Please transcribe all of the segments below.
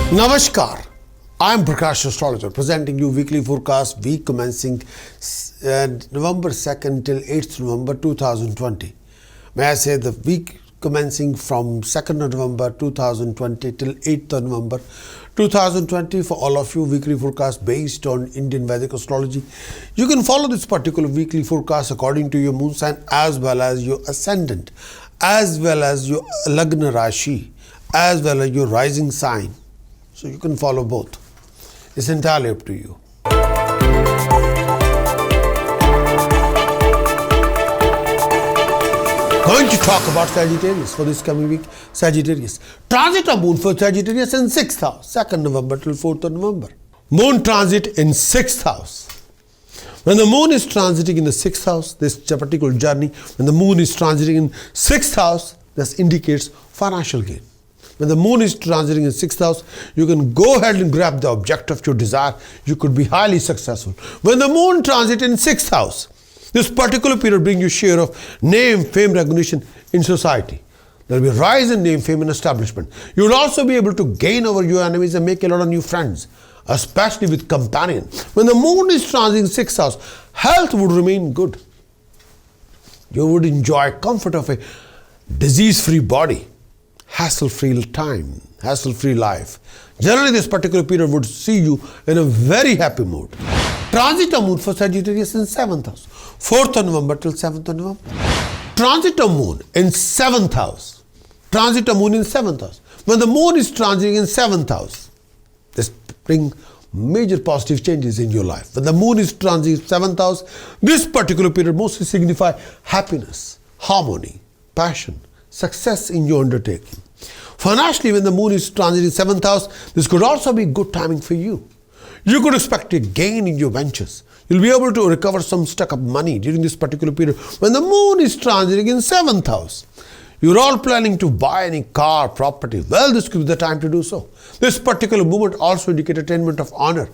Namaskar, I am Prakash, Astrologer, presenting you weekly forecast week commencing November 2nd till 8th November 2020. May I say the week commencing from 2nd of November 2020 till 8th of November 2020 for all of you, weekly forecast based on Indian Vedic astrology. You can follow this particular weekly forecast according to your moon sign as well as your ascendant, as well as your Lagna Rashi, as well as your rising sign. So you can follow both. It's entirely up to you. Going to talk about Sagittarius for this coming week. Sagittarius. Transit of moon for Sagittarius in 6th house, 2nd November till 4th of November. Moon transit in 6th house. When the moon is transiting in the 6th house, this particular journey, when the moon is transiting in 6th house, this indicates financial gain. When the moon is transiting in 6th house, you can go ahead and grab the object of your desire. You could be highly successful. When the moon transit in 6th house, this particular period brings you share of name, fame, recognition in society. There will be rise in name, fame and establishment. You will also be able to gain over your enemies and make a lot of new friends, especially with companion. When the moon is transiting in 6th house, health would remain good. You would enjoy comfort of a disease-free body. Hassle-free time, hassle-free life. Generally, this particular period would see you in a very happy mood. Transit of moon for Sagittarius in 7th house, 4th of November till 7th of November. Transit of moon in 7th house. Transit of moon in 7th house. When the moon is transiting in 7th house, this brings major positive changes in your life. When the moon is transiting in 7th house, this particular period mostly signifies happiness, harmony, passion, success in your undertaking. Financially, when the moon is transiting 7th house, this could also be good timing for you. You could expect a gain in your ventures. You'll be able to recover some stuck up money during this particular period. When the moon is transiting in 7th house, you're all planning to buy any car, property. Well, this could be the time to do so. This particular movement also indicates attainment of honor,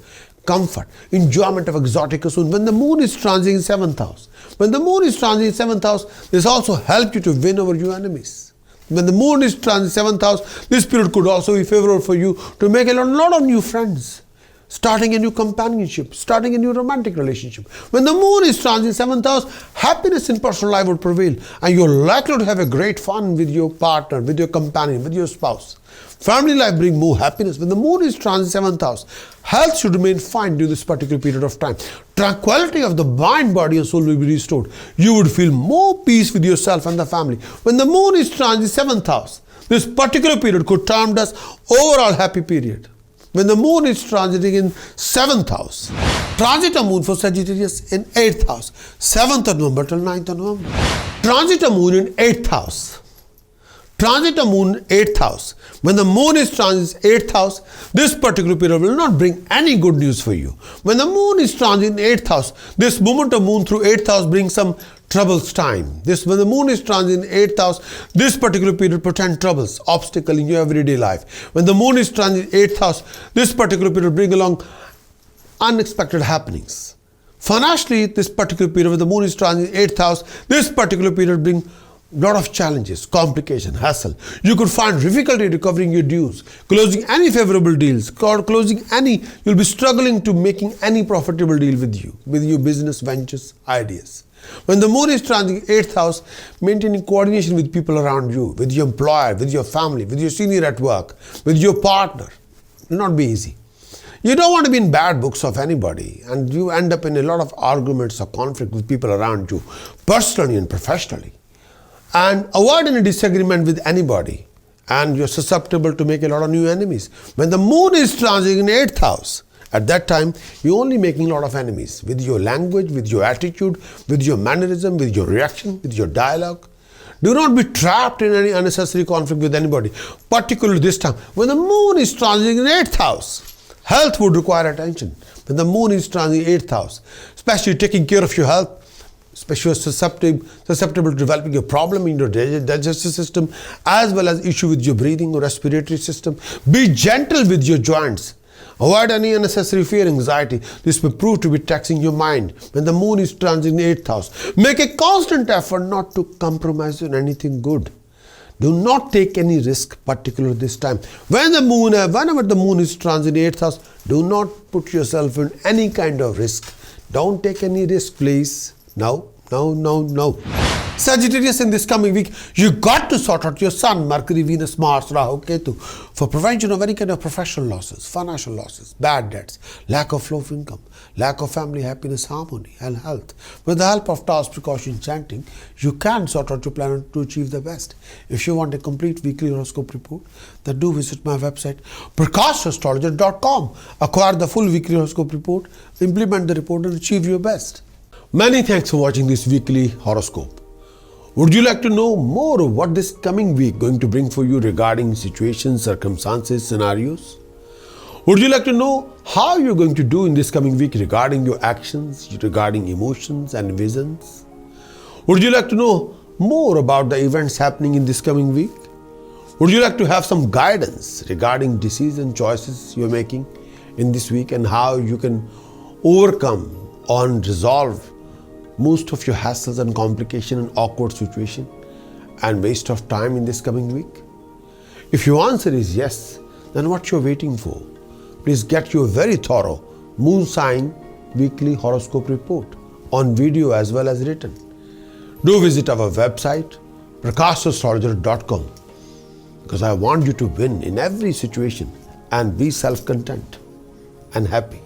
comfort, enjoyment of exotic pursuit. When the moon is transiting in 7th house, when the moon is transiting in 7th house, this also helps you to win over your enemies. When the moon is transiting in 7th house, this period could also be favorable for you to make a lot of new friends, starting a new companionship, starting a new romantic relationship. When the moon is transiting in 7th house, happiness in personal life will prevail and you're likely to have a great fun with your partner, with your companion, with your spouse. Family life brings more happiness. When the moon is transiting 7th house, health should remain fine during this particular period of time. Tranquility of the mind, body and soul will be restored. You would feel more peace with yourself and the family. When the moon is transiting 7th house, this particular period could term as overall happy period. When the moon is transiting in 7th house, transit of moon for Sagittarius in 8th house, 7th of November till 9th of November. Transit of moon in 8th house. Transit of moon 8th house. When the moon is transiting 8th house, this particular period will not bring any good news for you. When the moon is transiting 8th house, this movement of moon through 8th house brings some troubles time. When the moon is transiting 8th house, this particular period presents troubles, obstacle in your everyday life. When the moon is transiting 8th house, this particular period brings along unexpected happenings. Financially, this particular period, when the moon is transiting 8th house, this particular period brings lot of challenges, complication, hassle. You could find difficulty recovering your dues, closing any favorable deals, you'll be struggling to making any profitable deal with your business ventures, ideas. When the moon is transiting 8th house, maintaining coordination with people around you, with your employer, with your family, with your senior at work, with your partner, will not be easy. You don't want to be in bad books of anybody and you end up in a lot of arguments or conflict with people around you, personally and professionally. And avoid any disagreement with anybody. And you're susceptible to make a lot of new enemies. When the moon is transiting in 8th house, at that time, you're only making a lot of enemies with your language, with your attitude, with your mannerism, with your reaction, with your dialogue. Do not be trapped in any unnecessary conflict with anybody, particularly this time. When the moon is transiting in 8th house, health would require attention. When the moon is transiting in 8th house, especially taking care of your health, especially susceptible to developing a problem in your digestive system, as well as issue with your breathing or respiratory system. Be gentle with your joints. Avoid any unnecessary fear, anxiety. This may prove to be taxing your mind. When the moon is transiting in 8th house, make a constant effort not to compromise on anything good. Do not take any risk, particularly this time. Whenever the moon is transit 8th house, do not put yourself in any kind of risk. Don't take any risk, please. No. Sagittarius, in this coming week, you got to sort out your Sun, Mercury, Venus, Mars, Rahu, Ketu for prevention of any kind of professional losses, financial losses, bad debts, lack of flow of income, lack of family happiness, harmony and health. With the help of task, precaution, chanting, you can sort out your plan to achieve the best. If you want a complete weekly horoscope report, then do visit my website, astrologer.com. Acquire the full weekly horoscope report, implement the report and achieve your best. Many thanks for watching this weekly horoscope. Would you like to know more of what this coming week going to bring for you regarding situations, circumstances, scenarios? Would you like to know how you're going to do in this coming week regarding your actions, regarding emotions and visions? Would you like to know more about the events happening in this coming week? Would you like to have some guidance regarding decision choices you're making in this week and how you can overcome and resolve most of your hassles and complication and awkward situation and waste of time in this coming week? If your answer is yes, then what you're waiting for? Please get your very thorough moon sign weekly horoscope report on video as well as written. Do visit our website, prakash.astrologer.com, because I want you to win in every situation and be self-content and happy.